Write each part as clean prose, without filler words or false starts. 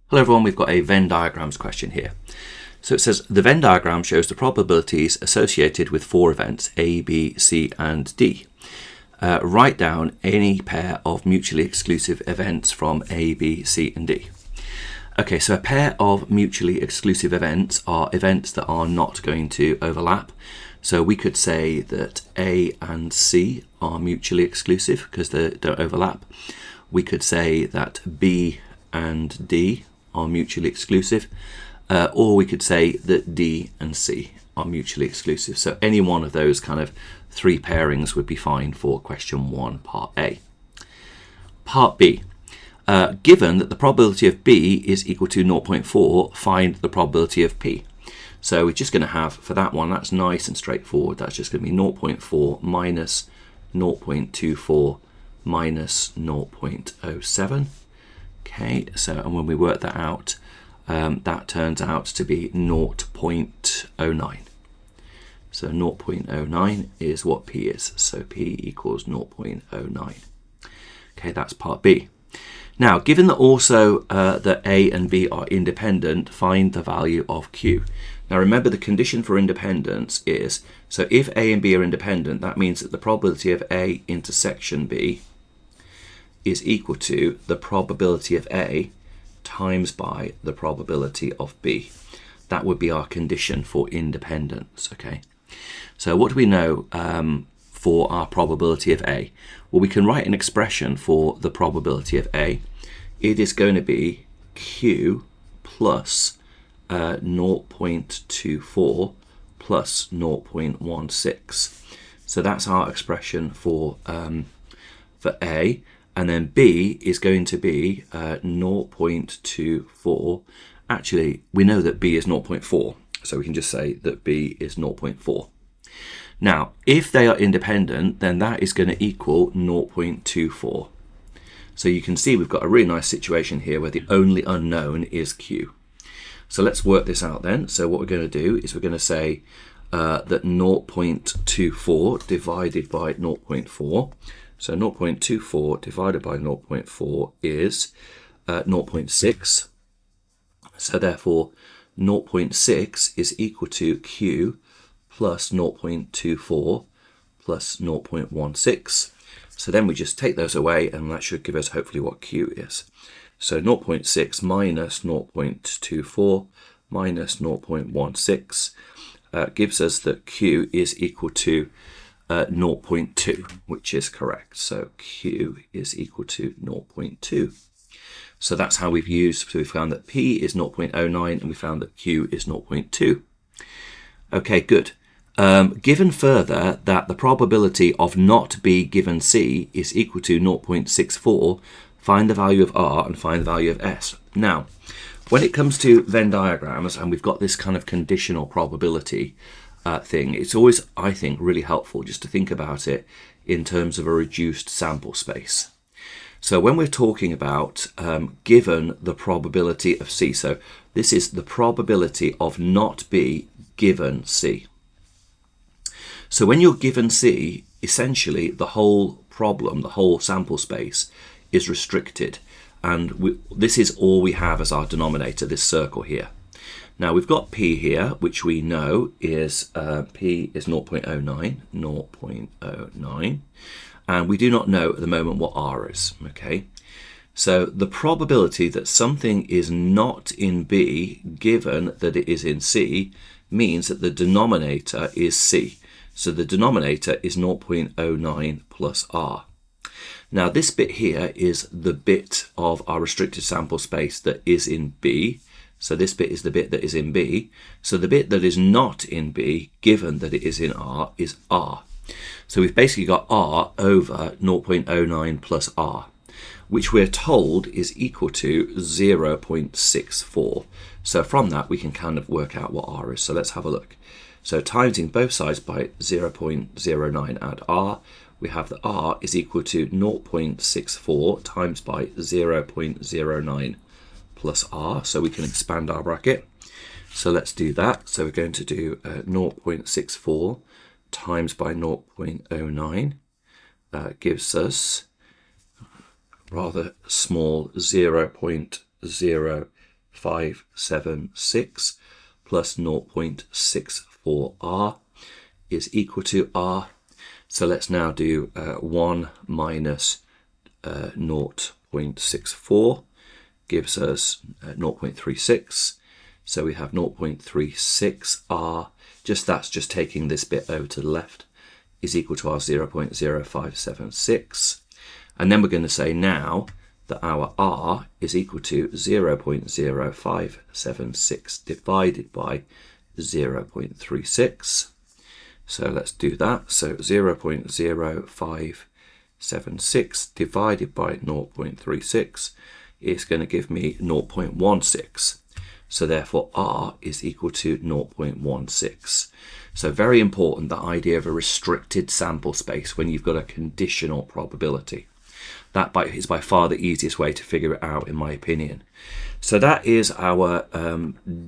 Hello everyone, we've got a Venn diagrams question here. So it says the Venn diagram shows the probabilities associated with four events A, B, C and D. Write down any pair of mutually exclusive events from A, B, C and D. Okay, so a pair of mutually exclusive events are events that are not going to overlap. So we could say that A and C are mutually exclusive because they don't overlap. We could say that B and D are mutually exclusive, or we could say that D and C are mutually exclusive. So any one of those kind of three pairings would be fine for question 1, part A. Part B. Given that the probability of B is equal to 0.4, find the probability of P. So we're just going to have, for that one, that's nice and straightforward. That's just going to be 0.4 minus 0.24 minus 0.07. Okay, so and when we work that out, that turns out to be 0.09. So 0.09 is what P is. So P equals 0.09. Okay, that's part B. Now, given that also that A and B are independent, find the value of Q. Now remember, the condition for independence is, so if A and B are independent, that means that the probability of A intersection B is equal to the probability of A times by the probability of B. That would be our condition for independence, okay? So what do we know for our probability of A? Well, we can write an expression for the probability of A. It is going to be Q plus 0.24 plus 0.16. So that's our expression for A. And then B is going to be 0.24. Actually, we know that B is 0.4, so we can just say that B is 0.4. Now, if they are independent, then that is going to equal 0.24. So you can see we've got a really nice situation here where the only unknown is Q. So let's work this out then. So what we're going to do is we're going to say that 0.24 divided by 0.4. So 0.24 divided by 0.4 is 0.6. So therefore 0.6 is equal to Q plus 0.24 plus 0.16. So then we just take those away and that should give us hopefully what Q is. So 0.6 minus 0.24 minus 0.16 gives us that Q is equal to 0.2, which is correct. So Q is equal to 0.2. So that's how we've used, so we found that P is 0.09 and we found that Q is 0.2. Okay, good. Given further that the probability of not B given C is equal to 0.64, find the value of R and find the value of S. Now, when it comes to Venn diagrams, and we've got this kind of conditional probability thing, it's always, I think, really helpful just to think about it in terms of a reduced sample space. So when we're talking about given the probability of C, so this is the probability of not B given C. So when you're given C, essentially the whole problem, the whole sample space is restricted, and this is all we have as our denominator, this circle here. Now we've got P here, which we know is P is 0.09, and we do not know at the moment what R is, okay? So the probability that something is not in B given that it is in C means that the denominator is C. So the denominator is 0.09 plus R. Now this bit here is the bit of our restricted sample space that is in B. So this bit is the bit that is in B. So the bit that is not in B, given that it is in R, is R. So we've basically got R over 0.09 plus R, which we're told is equal to 0.64. So from that, we can kind of work out what R is. So let's have a look. So timesing both sides by 0.09 add R, we have that R is equal to 0.64 times by 0.09 plus R, so we can expand our bracket. So let's do that. So we're going to do 0.64 times by 0.09 gives us rather small 0.0 𝗴𝗃𝗃𝗃𝗃𝗃𝗃𝗃 plus 0.64r is equal to r. So let's now do 1 minus 0.64 gives us 0.36. So we have 0.36r, that's just taking this bit over to the left, is equal to our 0.0576. And then we're going to say now that our r is equal to 0.0576 divided by 0.36. So let's do that. So 0.0576 divided by 0.36 is going to give me 0.16. So therefore r is equal to 0.16. So very important, the idea of a restricted sample space when you've got a conditional probability. That is by far the easiest way to figure it out, in my opinion. So that is our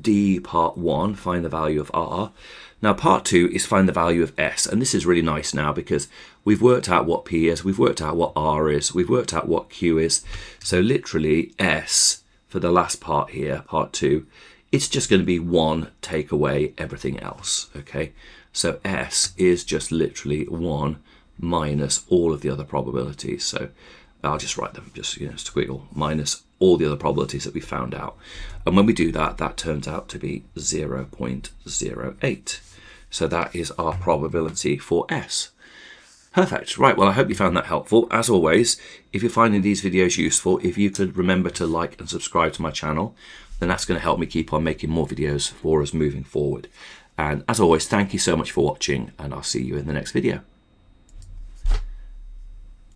D part 1, find the value of r. Now part 2 is find the value of s, and this is really nice now because we've worked out what p is, we've worked out what r is, we've worked out what q is. So literally s for the last part here, part 2, it's just going to be 1 take away everything else, okay? So s is just literally 1 minus all of the other probabilities. So I'll just write them, just squiggle, minus all the other probabilities that we found out. And when we do that, that turns out to be 0.08. So that is our probability for s. Perfect. Right, well, I hope you found that helpful. As always, if you're finding these videos useful, if you could remember to like and subscribe to my channel, then that's going to help me keep on making more videos for us moving forward. And as always, thank you so much for watching, and I'll see you in the next video.